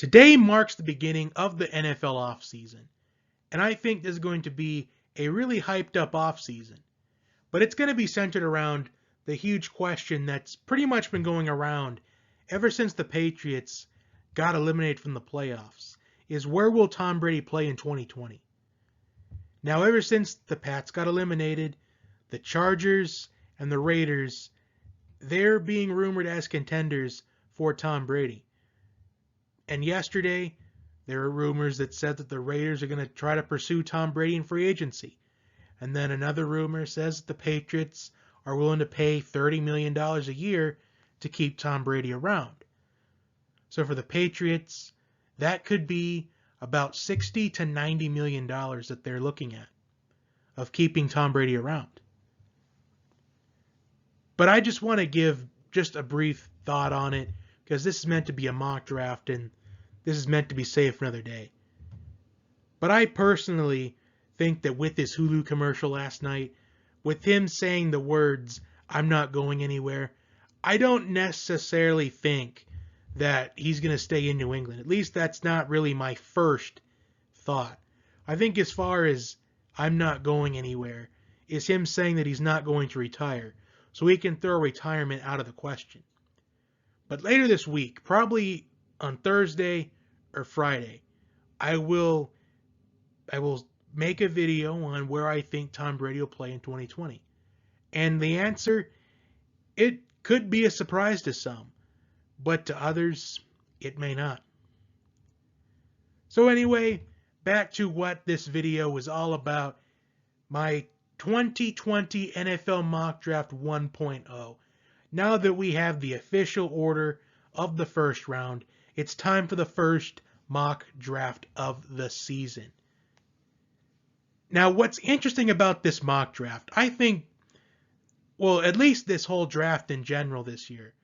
Today marks the beginning of the NFL offseason, and I think this is going to be a really hyped up offseason. But it's going to be centered around the huge question that's pretty much been going around ever since the Patriots got eliminated from the playoffs, is where will Tom Brady play in 2020? Now, ever since the Pats got eliminated, the Chargers and the Raiders, they're being rumored as contenders for Tom Brady. And yesterday, there were rumors that said that the Raiders are going to try to pursue Tom Brady in free agency. And then another rumor says that the Patriots are willing to pay $30 million a year to keep Tom Brady around. So for the Patriots, that could be about $60 to $90 million that they're looking at of keeping Tom Brady around. But I just want to give just a brief thought on it, because this is meant to be a mock draft and this is meant to be saved for another day. But I personally think that with this Hulu commercial last night, with him saying the words, "I'm not going anywhere," I don't necessarily think that he's going to stay in New England. At least that's not really my first thought. I think as far as "I'm not going anywhere" is him saying that he's not going to retire, so he can throw retirement out of the question. But later this week, probably on Thursday or Friday, I will make a video on where I think Tom Brady will play in 2020. And the answer, it could be a surprise to some, but to others, it may not. So anyway, back to what this video was all about. My 2020 NFL Mock Draft 1.0. Now that we have the official order of the first round, it's time for the first mock draft of the season. Now, what's interesting about this mock draft, I think, well, at least this whole draft in general this year,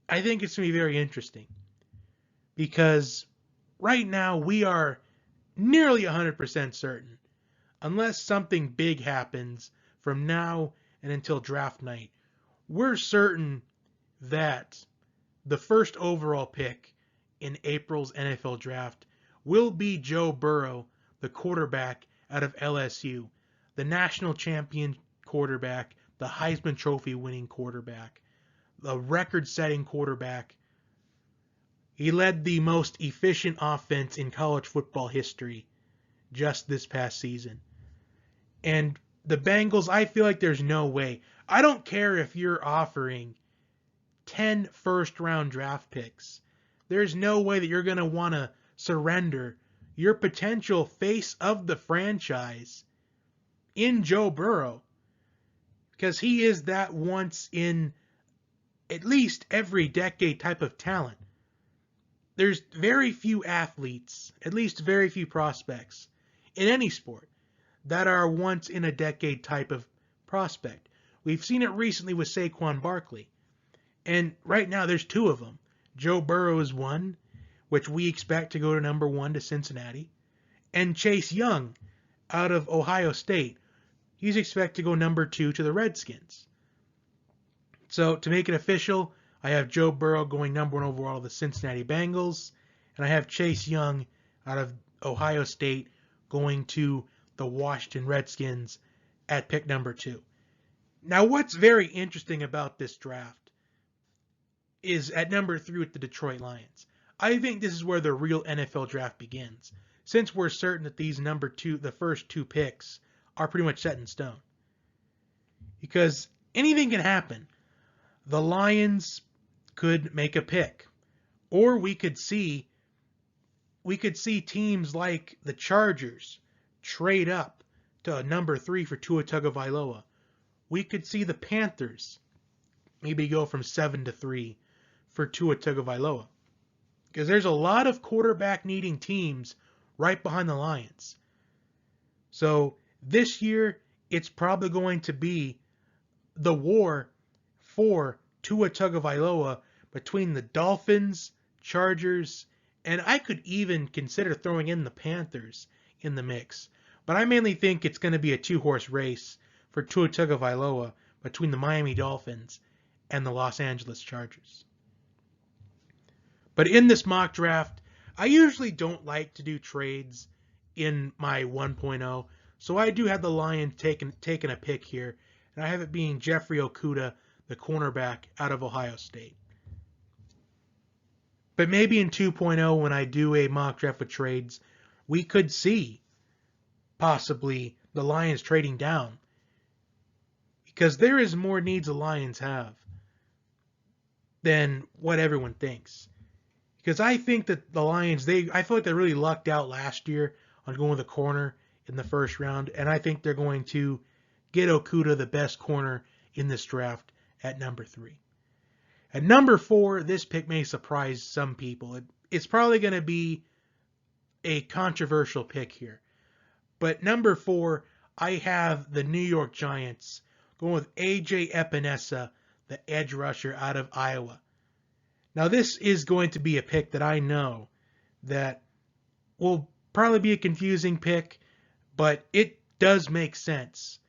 I think it's going to be very interesting. Because right now we are nearly 100% certain, unless something big happens from now and until draft night, we're certain that the first overall pick in April's NFL draft will be Joe Burrow, the quarterback out of LSU, the national champion quarterback, the Heisman Trophy winning quarterback, the record-setting quarterback. He led the most efficient offense in college football history just this past season. And the Bengals, I feel like there's no way. I don't care if you're offering 10 first-round draft picks. There's no way that you're going to want to surrender your potential face of the franchise in Joe Burrow, because he is that once in at least every decade type of talent. There's very few athletes, at least very few prospects in any sport, that are once in a decade type of prospect. We've seen it recently with Saquon Barkley. And right now there's two of them. Joe Burrow is one, which we expect to go to number 1 to Cincinnati. And Chase Young out of Ohio State, he's expected to go number 2 to the Redskins. So to make it official, I have Joe Burrow going number 1 overall to the Cincinnati Bengals. And I have Chase Young out of Ohio State going to the Washington Redskins at pick number 2. Now, what's very interesting about this draft is at number 3 with the Detroit Lions. I think this is where the real NFL draft begins, since we're certain that these the first 2 picks, are pretty much set in stone. Because anything can happen. The Lions could make a pick, or we could see teams like the Chargers trade up to number 3 for Tua Tagovailoa. We could see the Panthers maybe go from 7 to 3 for Tua Tagovailoa. Because there's a lot of quarterback needing teams right behind the Lions. So this year, it's probably going to be the war for Tua Tagovailoa between the Dolphins, Chargers, and I could even consider throwing in the Panthers in the mix. But I mainly think it's going to be a 2-horse race for Tua Tagovailoa between the Miami Dolphins and the Los Angeles Chargers. But in this mock draft, I usually don't like to do trades in my 1.0, so I do have the Lions taking a pick here, and I have it being Jeffrey Okudah, the cornerback out of Ohio State. But maybe in 2.0, when I do a mock draft with trades, we could see possibly the Lions trading down, because there is more needs the Lions have than what everyone thinks. Because I think that the Lions, I feel like they really lucked out last year on going with a corner in the first round, and I think they're going to get Okudah, the best corner in this draft, at number 3. At number 4, this pick may surprise some people. It's probably going to be a controversial pick here. But number 4, I have the New York Giants going with A.J. Epinesa, the edge rusher out of Iowa. Now, this is going to be a pick that I know that will probably be a confusing pick, but it does make sense.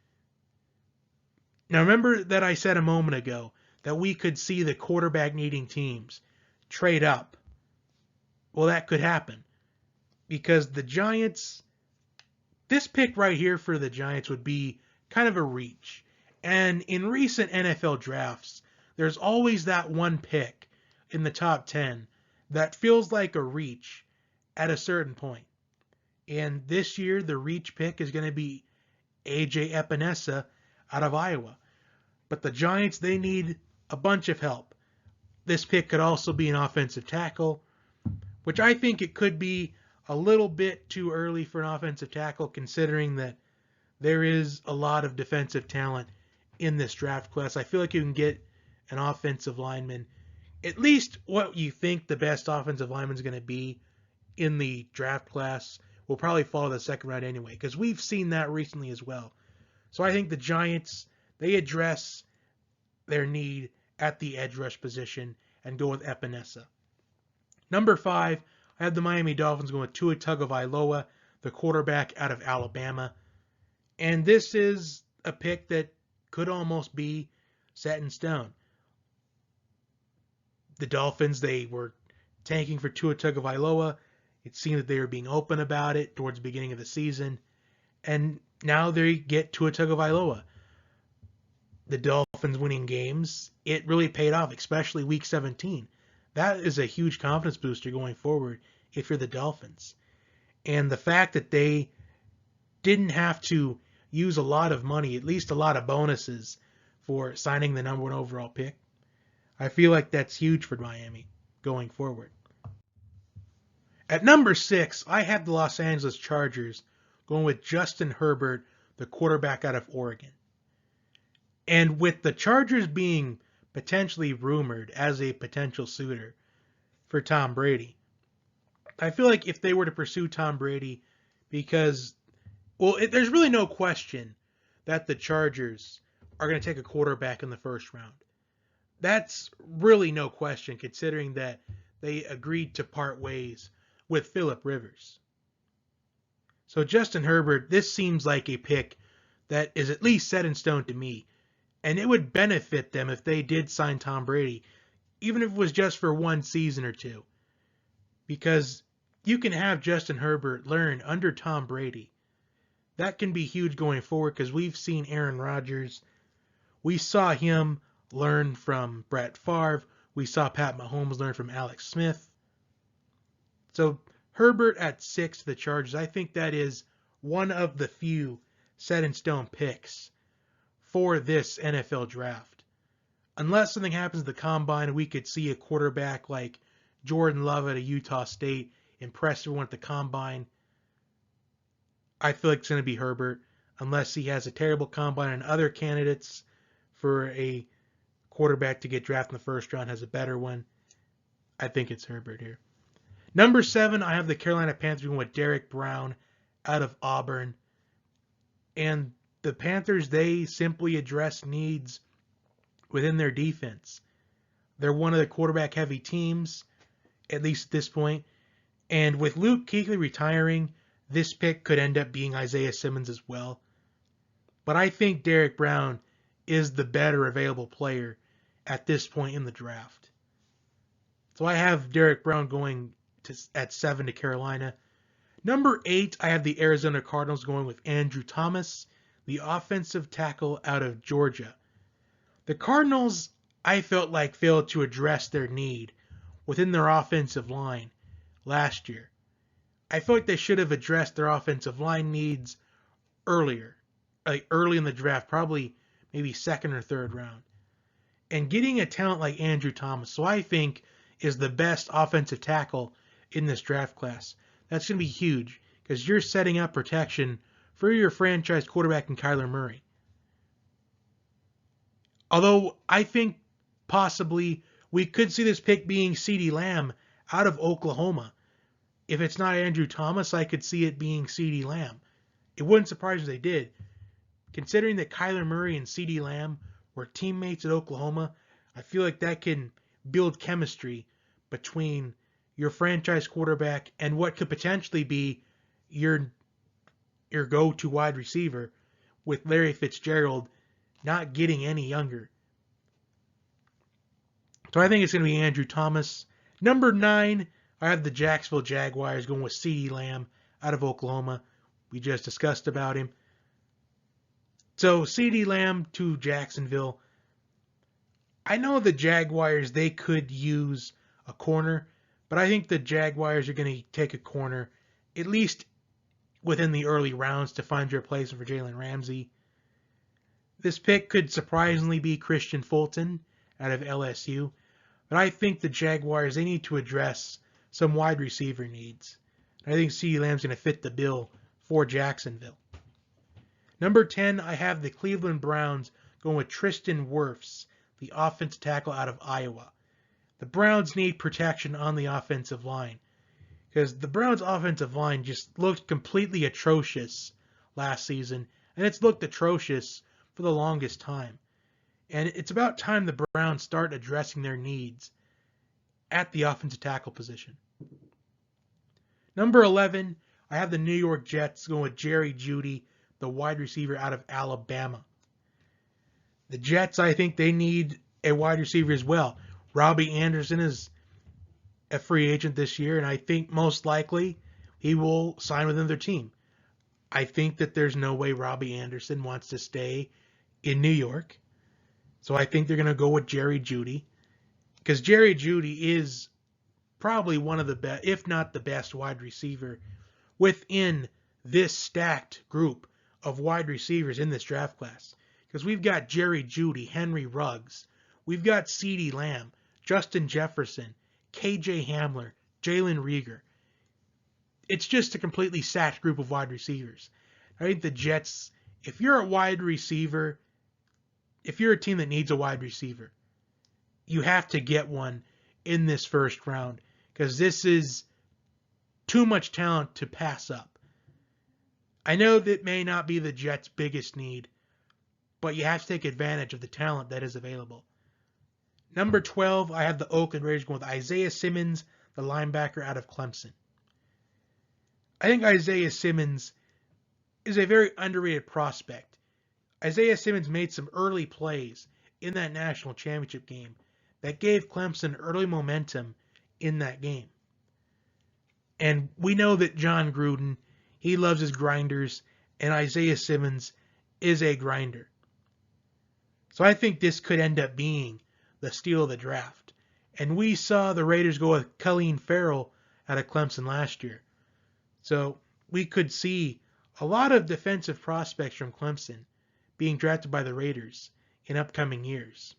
Now, remember that I said a moment ago that we could see the quarterback needing teams trade up. Well, that could happen because the Giants, this pick right here for the Giants would be kind of a reach. And in recent NFL drafts, there's always that one pick in the top 10 that feels like a reach at a certain point. And this year, the reach pick is going to be A.J. Epinesa out of Iowa. But the Giants, they need a bunch of help. This pick could also be an offensive tackle, which I think it could be a little bit too early for an offensive tackle, considering that there is a lot of defensive talent in this draft class. I feel like you can get an offensive lineman, at least what you think the best offensive lineman is going to be in the draft class will probably follow the second round anyway, because we've seen that recently as well. So I think the Giants, they address their need at the edge rush position and go with Epinesa. Number 5, I have the Miami Dolphins going with Tua Tagovailoa, the quarterback out of Alabama. And this is a pick that could almost be set in stone. The Dolphins, they were tanking for Tua Tagovailoa. It seemed that they were being open about it towards the beginning of the season. And now they get Tua Tagovailoa. The Dolphins winning games, it really paid off, especially week 17. That is a huge confidence booster going forward if you're the Dolphins. And the fact that they didn't have to use a lot of money, at least a lot of bonuses, for signing the number 1 overall pick, I feel like that's huge for Miami going forward. At number 6, I have the Los Angeles Chargers going with Justin Herbert, the quarterback out of Oregon. And with the Chargers being potentially rumored as a potential suitor for Tom Brady, I feel like if they were to pursue Tom Brady, because, there's really no question that the Chargers are going to take a quarterback in the first round. That's really no question, considering that they agreed to part ways with Phillip Rivers. So Justin Herbert, this seems like a pick that is at least set in stone to me. And it would benefit them if they did sign Tom Brady, even if it was just for one season or two. Because you can have Justin Herbert learn under Tom Brady. That can be huge going forward because we've seen Aaron Rodgers. We saw him learn from Brett Favre. We saw Pat Mahomes learn from Alex Smith. So Herbert at 6 to the Chargers, I think that is one of the few set in stone picks for this NFL draft. Unless something happens at the combine, we could see a quarterback like Jordan Love at a Utah State impress everyone at the combine. I feel like it's going to be Herbert, unless he has a terrible combine and other candidates for a quarterback to get drafted in the first round has a better one. I think it's Herbert here. Number 7, I have the Carolina Panthers going with Derek Brown out of Auburn. And the Panthers, they simply address needs within their defense. They're one of the quarterback-heavy teams, at least at this point. And with Luke Kuechly retiring, this pick could end up being Isaiah Simmons as well. But I think Derek Brown is the better available player at this point in the draft. So I have Derek Brown going at 7 to Carolina. Number 8, I have the Arizona Cardinals going with Andrew Thomas, the offensive tackle out of Georgia. The Cardinals, I felt like, failed to address their need within their offensive line last year. I feel like they should have addressed their offensive line needs earlier, like early in the draft, probably maybe second or third round. And getting a talent like Andrew Thomas, so I think is the best offensive tackle in this draft class. That's going to be huge because you're setting up protection for your franchise quarterback in Kyler Murray. Although I think possibly we could see this pick being CeeDee Lamb out of Oklahoma. If it's not Andrew Thomas, I could see it being CeeDee Lamb. It wouldn't surprise if they did. Considering that Kyler Murray and CeeDee Lamb were teammates at Oklahoma, I feel like that can build chemistry between your franchise quarterback and what could potentially be your go-to wide receiver, with Larry Fitzgerald not getting any younger. So I think it's going to be Andrew Thomas. Number 9, I have the Jacksonville Jaguars going with CeeDee Lamb out of Oklahoma. We just discussed about him. So CeeDee Lamb to Jacksonville. I know the Jaguars, they could use a corner, but I think the Jaguars are going to take a corner, at least within the early rounds, to find your replacement for Jalen Ramsey. This pick could surprisingly be Christian Fulton out of LSU, but I think the Jaguars, they need to address some wide receiver needs. I think CeeDee Lamb's going to fit the bill for Jacksonville. Number 10, I have the Cleveland Browns going with Tristan Wirfs, the offensive tackle out of Iowa. The Browns need protection on the offensive line because the Browns' offensive line just looked completely atrocious last season, and it's looked atrocious for the longest time. And it's about time the Browns start addressing their needs at the offensive tackle position. Number 11, I have the New York Jets going with Jerry Jeudy, the wide receiver out of Alabama. The Jets, I think they need a wide receiver as well. Robbie Anderson is a free agent this year, and I think most likely he will sign with another team. I think that there's no way Robbie Anderson wants to stay in New York. So I think they're going to go with Jerry Jeudy, because Jerry Jeudy is probably one of the best, if not the best, wide receiver within this stacked group of wide receivers in this draft class. Because we've got Jerry Jeudy, Henry Ruggs, we've got CeeDee Lamb, Justin Jefferson, KJ Hamler, Jalen Reagor. It's just a completely stacked group of wide receivers. I think the Jets, if you're a wide receiver, if you're a team that needs a wide receiver, you have to get one in this first round, because this is too much talent to pass up. I know that may not be the Jets' biggest need, but you have to take advantage of the talent that is available. Number 12, I have the Oakland Raiders going with Isaiah Simmons, the linebacker out of Clemson. I think Isaiah Simmons is a very underrated prospect. Isaiah Simmons made some early plays in that national championship game that gave Clemson early momentum in that game. And we know that John Gruden, he loves his grinders, and Isaiah Simmons is a grinder. So I think this could end up being the steal of the draft. And we saw the Raiders go with Colleen Farrell out of Clemson last year. So we could see a lot of defensive prospects from Clemson being drafted by the Raiders in upcoming years.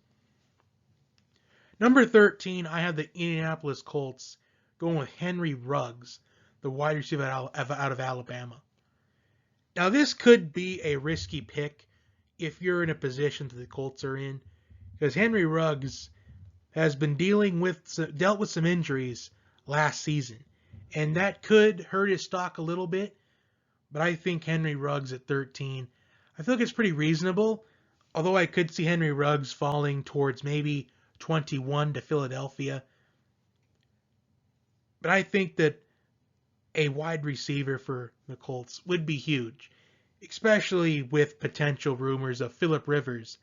Number 13, I have the Indianapolis Colts going with Henry Ruggs, the wide receiver out of Alabama. Now this could be a risky pick if you're in a position that the Colts are in, because Henry Ruggs has been dealt with some injuries last season, and that could hurt his stock a little bit. But I think Henry Ruggs at 13, I feel like it's pretty reasonable, although I could see Henry Ruggs falling towards maybe 21 to Philadelphia. But I think that a wide receiver for the Colts would be huge, especially with potential rumors of Phillip Rivers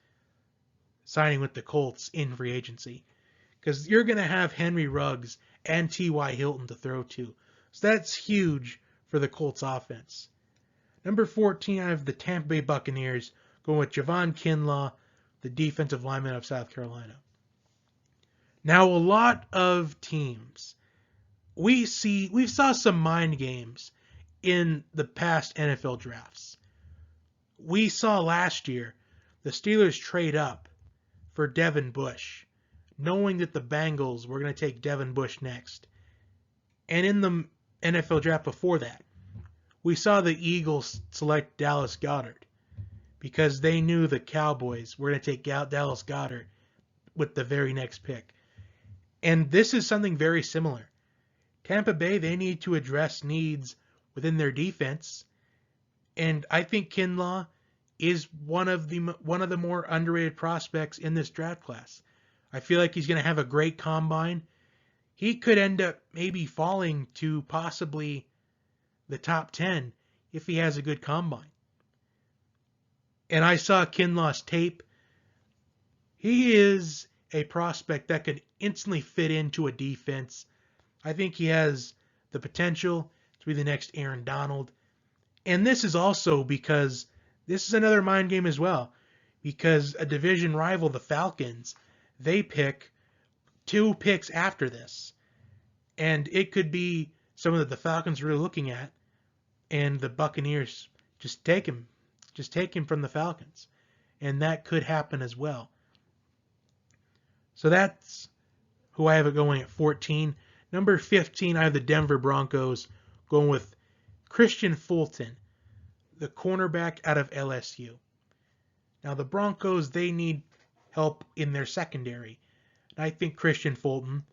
signing with the Colts in free agency. because you're going to have Henry Ruggs and T.Y. Hilton to throw to. So that's huge for the Colts offense. Number 14, I have the Tampa Bay Buccaneers going with Javon Kinlaw, the defensive lineman of South Carolina. Now, a lot of teams, we saw some mind games in the past NFL drafts. We saw last year the Steelers trade up for Devin Bush, knowing that the Bengals were going to take Devin Bush next. And in the NFL draft before that, we saw the Eagles select Dallas Goddard because they knew the Cowboys were going to take Dallas Goddard with the very next pick. And this is something very similar. Tampa Bay, they need to address needs within their defense. And I think Kinlaw is one of the more underrated prospects in this draft class. I feel like he's going to have a great combine. He could end up maybe falling to possibly the top 10 if he has a good combine. And I saw Kinlaw's tape. He is a prospect that could instantly fit into a defense. I think he has the potential to be the next Aaron Donald. And this is also because this is another mind game as well. Because a division rival, the Falcons, they pick 2 picks after this. And it could be someone that the Falcons are really looking at. And the Buccaneers just take him from the Falcons. And that could happen as well. So that's who I have it going at 14. Number 15, I have the Denver Broncos going with Christian Fulton, the cornerback out of LSU. Now the Broncos, they need help in their secondary. And I think Christian Fulton,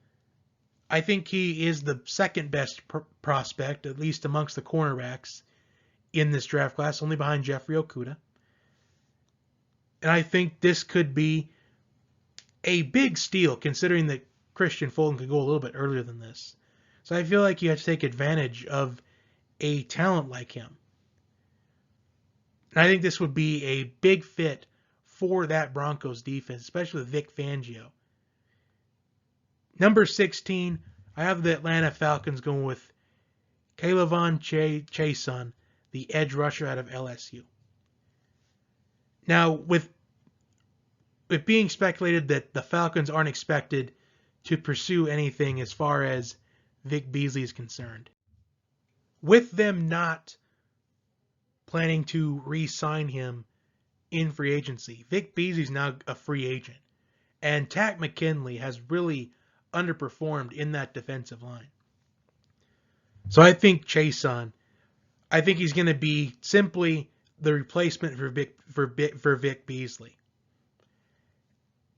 I think he is the second best prospect, at least amongst the cornerbacks in this draft class, only behind Jeffrey Okudah. And I think this could be a big steal, considering that Christian Fulton could go a little bit earlier than this. So I feel like you have to take advantage of a talent like him. And I think this would be a big fit for that Broncos defense, especially with Vic Fangio. Number 16, I have the Atlanta Falcons going with K'Lavon Chaisson, the edge rusher out of LSU. Now, with it being speculated that the Falcons aren't expected to pursue anything as far as Vic Beasley is concerned, with them not planning to re-sign him in free agency, Vic Beasley is now a free agent. And Takk McKinley has really underperformed in that defensive line. So I think Chaisson, I think he's going to be simply the replacement for Vic Beasley.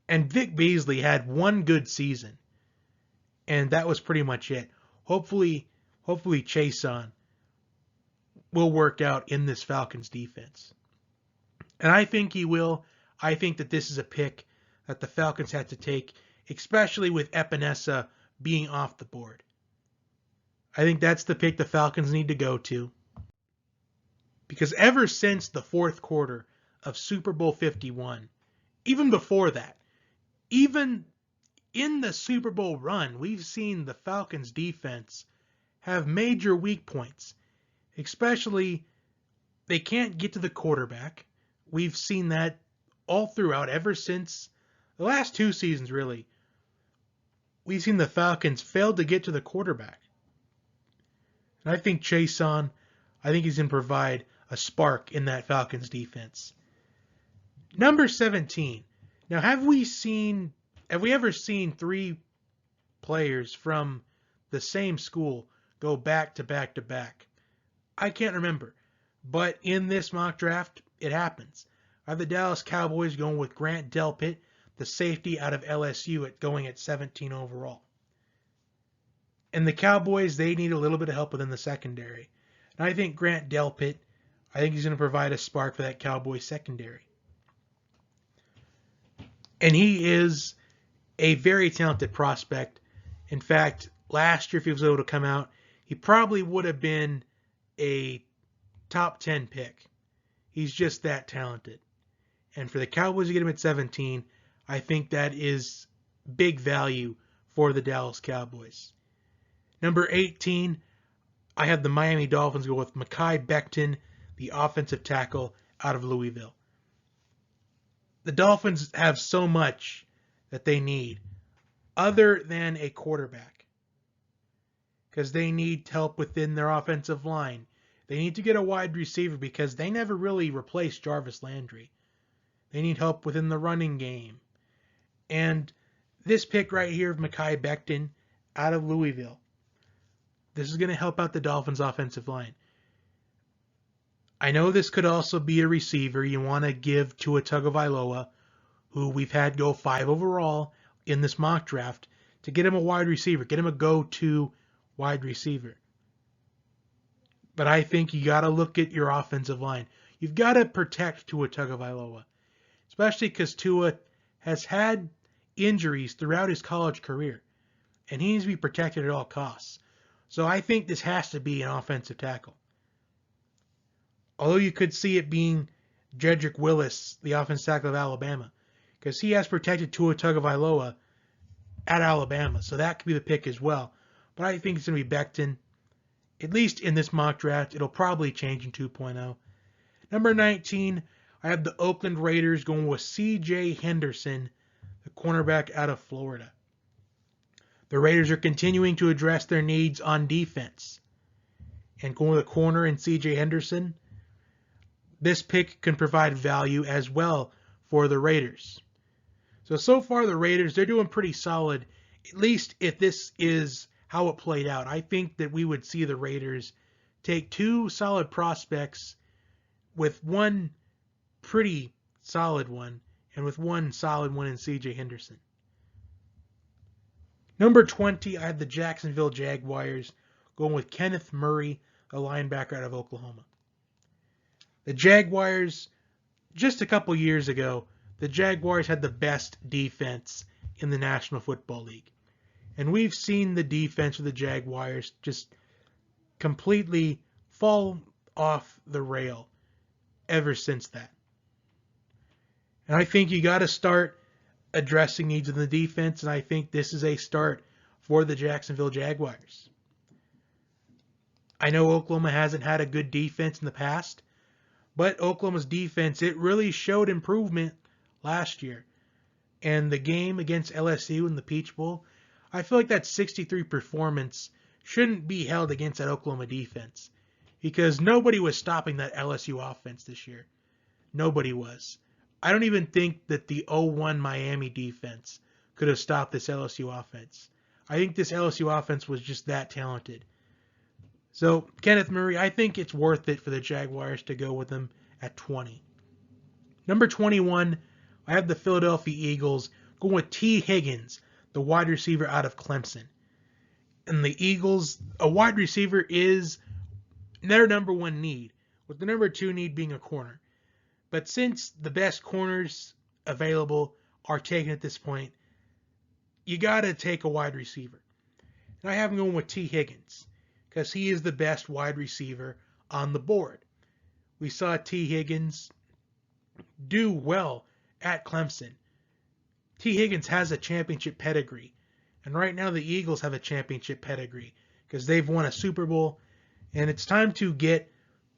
And Vic Beasley had one good season, and that was pretty much it. Hopefully Chaisson will work out in this Falcons defense. And I think he will. I think that this is a pick that the Falcons had to take, especially with Epinesa being off the board. I think that's the pick the Falcons need to go to. Because ever since the fourth quarter of Super Bowl 51, even before that, even in the Super Bowl run, we've seen the Falcons defense have major weak points. Especially, they can't get to the quarterback. We've seen that all throughout, ever since the last 2 seasons, really. We've seen the Falcons fail to get to the quarterback. And I think Chaisson, I think he's going to provide a spark in that Falcons defense. Number 17. Now, have we ever seen 3 players from the same school go back to back to back? I can't remember. But in this mock draft, it happens. I have the Dallas Cowboys going with Grant Delpit, the safety out of LSU, going at 17 overall. And the Cowboys, they need a little bit of help within the secondary. And I think Grant Delpit, I think he's going to provide a spark for that Cowboys secondary. And he is a very talented prospect. In fact, last year, if he was able to come out, he probably would have been a top 10 pick. He's just that talented. And for the Cowboys to get him at 17, I think that is big value for the Dallas Cowboys. Number 18, I have the Miami Dolphins go with Mekhi Becton, the offensive tackle out of Louisville. The Dolphins have so much that they need other than a quarterback, because they need help within their offensive line. They need to get a wide receiver because they never really replaced Jarvis Landry. They need help within the running game. And this pick right here of Mekhi Becton out of Louisville, this is going to help out the Dolphins' offensive line. I know this could also be a receiver you want to give to a Tagovailoa, who we've had go 5 overall in this mock draft, to get him a wide receiver, get him a go-to wide receiver. But I think you got to look at your offensive line. You've got to protect Tua Tagovailoa, especially because Tua has had injuries throughout his college career, and he needs to be protected at all costs. So I think this has to be an offensive tackle. Although you could see it being Jedrick Willis, the offensive tackle of Alabama, because he has protected Tua Tagovailoa at Alabama, so that could be the pick as well. But I think it's going to be Becton, at least in this mock draft. It'll probably change in 2.0. Number 19, I have the Oakland Raiders going with C.J. Henderson, the cornerback out of Florida. The Raiders are continuing to address their needs on defense, and going with a corner in C.J. Henderson, this pick can provide value as well for the Raiders. So far the Raiders, they're doing pretty solid, at least if this is how it played out. I think that we would see the Raiders take 2 solid prospects with one pretty solid one, and with one solid one in C.J. Henderson. Number 20, I have the Jacksonville Jaguars going with Kenneth Murray, a linebacker out of Oklahoma. The Jaguars, just a couple years ago, the Jaguars had the best defense in the National Football League. And we've seen the defense of the Jaguars just completely fall off the rail ever since that. And I think you got to start addressing needs in the defense, and I think this is a start for the Jacksonville Jaguars. I know Oklahoma hasn't had a good defense in the past, but Oklahoma's defense, it really showed improvement last year. And the game against LSU in the Peach Bowl, I feel like that 63 performance shouldn't be held against that Oklahoma defense, because nobody was stopping that LSU offense this year. Nobody was. I don't even think that the 0-1 Miami defense could have stopped this LSU offense. I think this LSU offense was just that talented. So, Kenneth Murray, I think it's worth it for the Jaguars to go with him at 20. Number 21, I have the Philadelphia Eagles going with T. Higgins, the wide receiver out of Clemson. And the Eagles, a wide receiver is their number 1 need, with the number 2 need being a corner. But since the best corners available are taken at this point, you got to take a wide receiver. And I have him going with T. Higgins, because he is the best wide receiver on the board. We saw T. Higgins do well at Clemson. T. Higgins has a championship pedigree. And right now the Eagles have a championship pedigree because they've won a Super Bowl. And it's time to get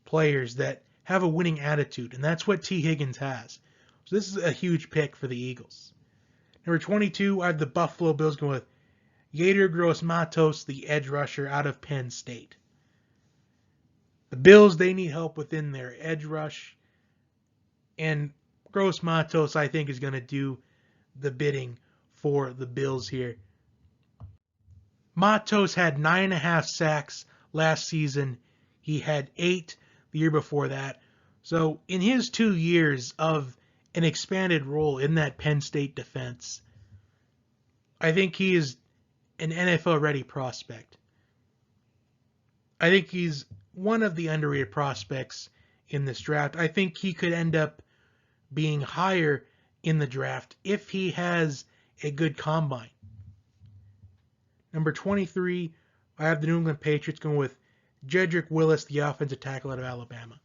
players that have a winning attitude. And that's what T. Higgins has. So this is a huge pick for the Eagles. Number 22, I have the Buffalo Bills going with Yetur Gross-Matos, the edge rusher out of Penn State. The Bills, they need help within their edge rush. And Gross-Matos, I think, is going to do the bidding for the Bills here. Matos had 9.5 sacks last season. He had 8 the year before that. So in his 2 years of an expanded role in that Penn State defense, I think he is an NFL-ready prospect. I think he's one of the underrated prospects in this draft. I think he could end up being higher in the draft if he has a good combine. Number 23, I have the New England Patriots going with Jedrick Willis, the offensive tackle out of Alabama.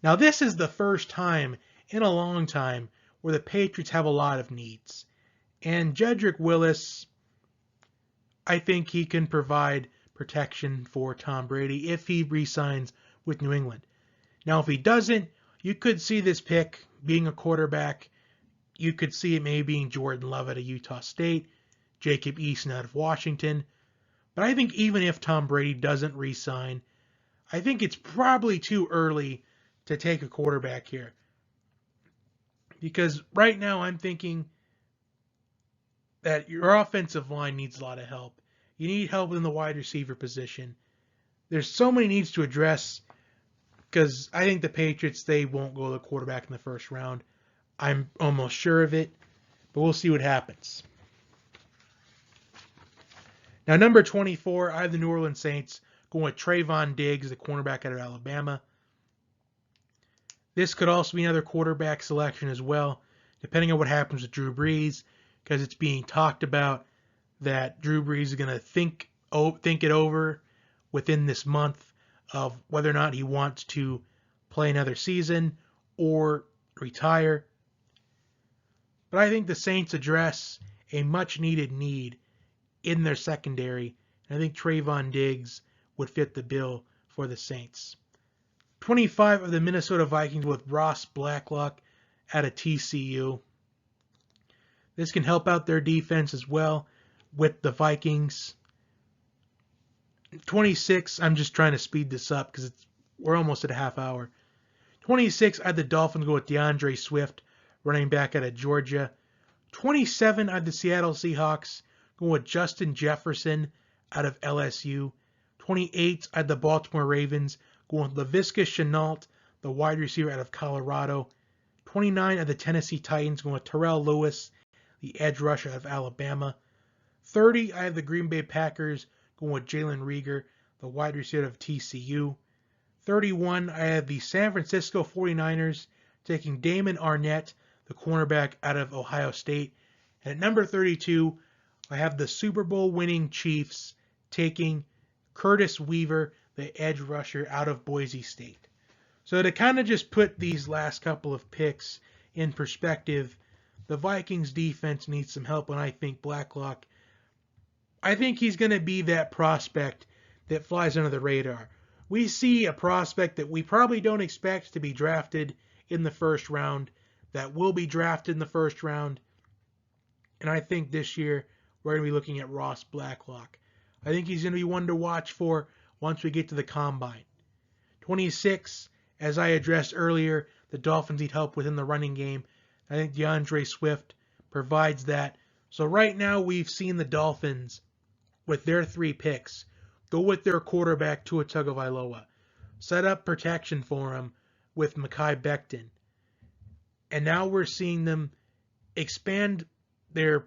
Now, this is the first time in a long time where the Patriots have a lot of needs. And Jedrick Willis, I think he can provide protection for Tom Brady if he re-signs with New England. Now, if he doesn't, you could see this pick being a quarterback. You could see it maybe being Jordan Love out of Utah State, Jacob Eason out of Washington. But I think even if Tom Brady doesn't re-sign, I think it's probably too early to take a quarterback here. Because right now I'm thinking that your offensive line needs a lot of help. You need help in the wide receiver position. There's so many needs to address because I think the Patriots, they won't go to the quarterback in the first round. I'm almost sure of it, but we'll see what happens. Now, number 24, I have the New Orleans Saints going with Trayvon Diggs, the cornerback out of Alabama. This could also be another quarterback selection as well, depending on what happens with Drew Brees, because it's being talked about that Drew Brees is going to think it over within this month of whether or not he wants to play another season or retire. But I think the Saints address a much-needed need in their secondary, and I think Trayvon Diggs would fit the bill for the Saints. 25 of the Minnesota Vikings with Ross Blacklock out of TCU. This can help out their defense as well with the Vikings. 26, I'm just trying to speed this up because we're almost at a half hour. 26, I had the Dolphins go with DeAndre Swift, running back out of Georgia. 27, I had the Seattle Seahawks going with Justin Jefferson out of LSU. 28, I had the Baltimore Ravens going with Laviska Shenault, the wide receiver out of Colorado. 29, I had the Tennessee Titans going with Terrell Lewis, the edge rusher out of Alabama. 30, I have the Green Bay Packers going with Jalen Reagor, the wide receiver of TCU. 31, I have the San Francisco 49ers taking Damon Arnett, the cornerback out of Ohio State. And at number 32, I have the Super Bowl winning Chiefs taking Curtis Weaver, the edge rusher out of Boise State. So to kind of just put these last couple of picks in perspective, the Vikings defense needs some help, and I think Blacklock, I think he's going to be that prospect that flies under the radar. We see a prospect that we probably don't expect to be drafted in the first round, that will be drafted in the first round, and I think this year we're going to be looking at Ross Blacklock. I think he's going to be one to watch for once we get to the Combine. 26, as I addressed earlier, the Dolphins need help within the running game. I think DeAndre Swift provides that. So right now we've seen the Dolphins, with their 3 picks, go with their quarterback Tua Tagovailoa, set up protection for him with Mekhi Becton. And now we're seeing them expand their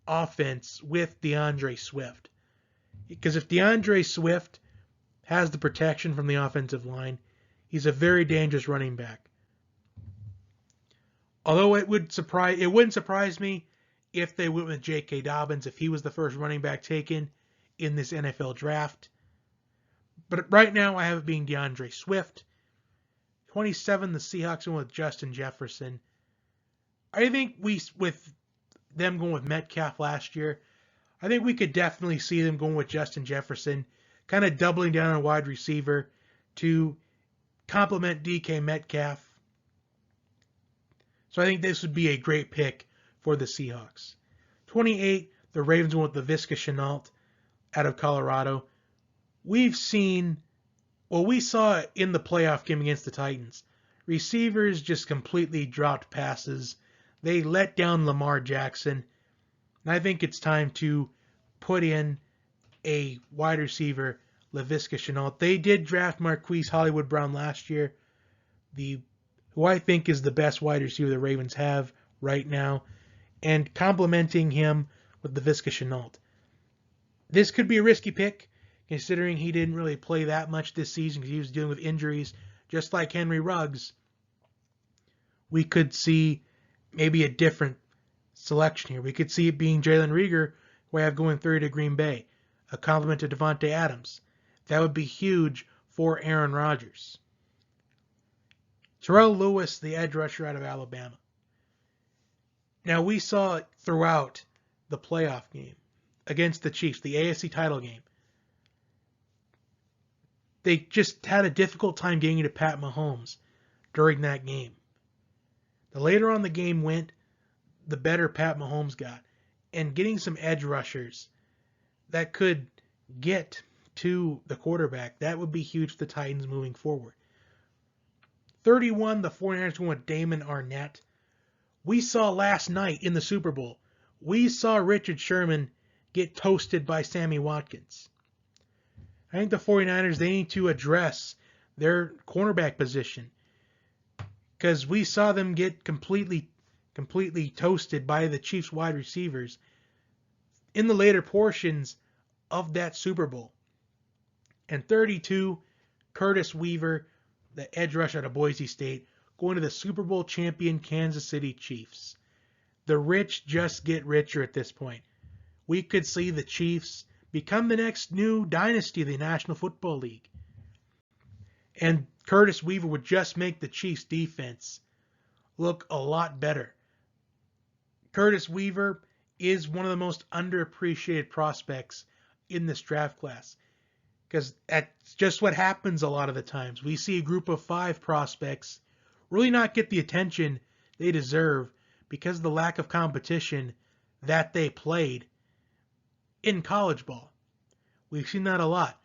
offense with DeAndre Swift. Because if DeAndre Swift has the protection from the offensive line, he's a very dangerous running back. Although it wouldn't surprise me if they went with J.K. Dobbins, if he was the first running back taken in this NFL draft. But right now I have it being DeAndre Swift. 27, the Seahawks went with Justin Jefferson. I think with them going with Metcalf last year, I think we could definitely see them going with Justin Jefferson, kind of doubling down on wide receiver to complement DK Metcalf. So I think this would be a great pick for the Seahawks. 28, the Ravens went with Laviska Shenault out of Colorado. We saw in the playoff game against the Titans, receivers just completely dropped passes. They let down Lamar Jackson. And I think it's time to put in a wide receiver, Laviska Shenault. They did draft Marquise Hollywood Brown last year, who I think is the best wide receiver the Ravens have right now, and complementing him with Laviska Shenault. This could be a risky pick, considering he didn't really play that much this season because he was dealing with injuries, just like Henry Ruggs. We could see maybe a different selection here. We could see it being Jalen Reagor, who I have going 30 to Green Bay, a compliment to Devontae Adams. That would be huge for Aaron Rodgers. Terrell Lewis, the edge rusher out of Alabama. Now, we saw throughout the playoff game against the Chiefs, the AFC title game. They just had a difficult time getting into Pat Mahomes during that game. The later on the game went, the better Pat Mahomes got. And getting some edge rushers that could get to the quarterback, that would be huge for the Titans moving forward. 31, the 49ers went with Damon Arnett. We saw last night in the Super Bowl, we saw Richard Sherman get toasted by Sammy Watkins. I think the 49ers, they need to address their cornerback position, because we saw them get completely toasted by the Chiefs wide receivers in the later portions of that Super Bowl. And 32, Curtis Weaver, the edge rush out of Boise State, going to the Super Bowl champion Kansas City Chiefs. The rich just get richer at this point. We could see the Chiefs become the next new dynasty of the National Football League. And Curtis Weaver would just make the Chiefs defense look a lot better. Curtis Weaver is one of the most underappreciated prospects in this draft class, because that's just what happens a lot of the times. We see a group of 5 prospects really not get the attention they deserve because of the lack of competition that they played in college ball. We've seen that a lot.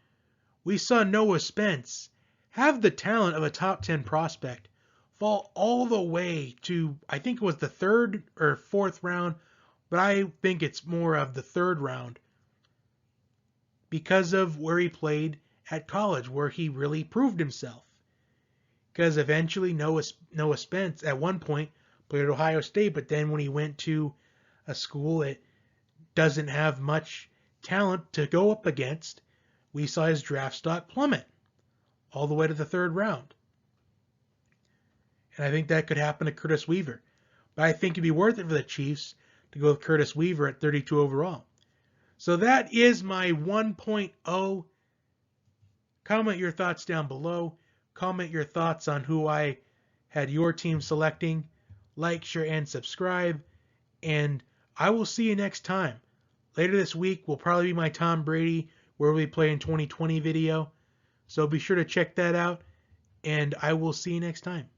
We saw Noah Spence have the talent of a top 10 prospect fall all the way to, I think it was the 3rd or 4th round, but I think it's more of the 3rd round because of where he played at college, where he really proved himself. Because eventually Noah Spence at one point played at Ohio State, but then when he went to a school that doesn't have much talent to go up against, we saw his draft stock plummet all the way to the 3rd round. And I think that could happen to Curtis Weaver. But I think it'd be worth it for the Chiefs to go with Curtis Weaver at 32 overall. So that is my 1.0. Comment your thoughts down below. Comment your thoughts on who I had your team selecting. Like, share, and subscribe. And I will see you next time. Later this week will probably be my Tom Brady Where We Play in 2020 video. So be sure to check that out. And I will see you next time.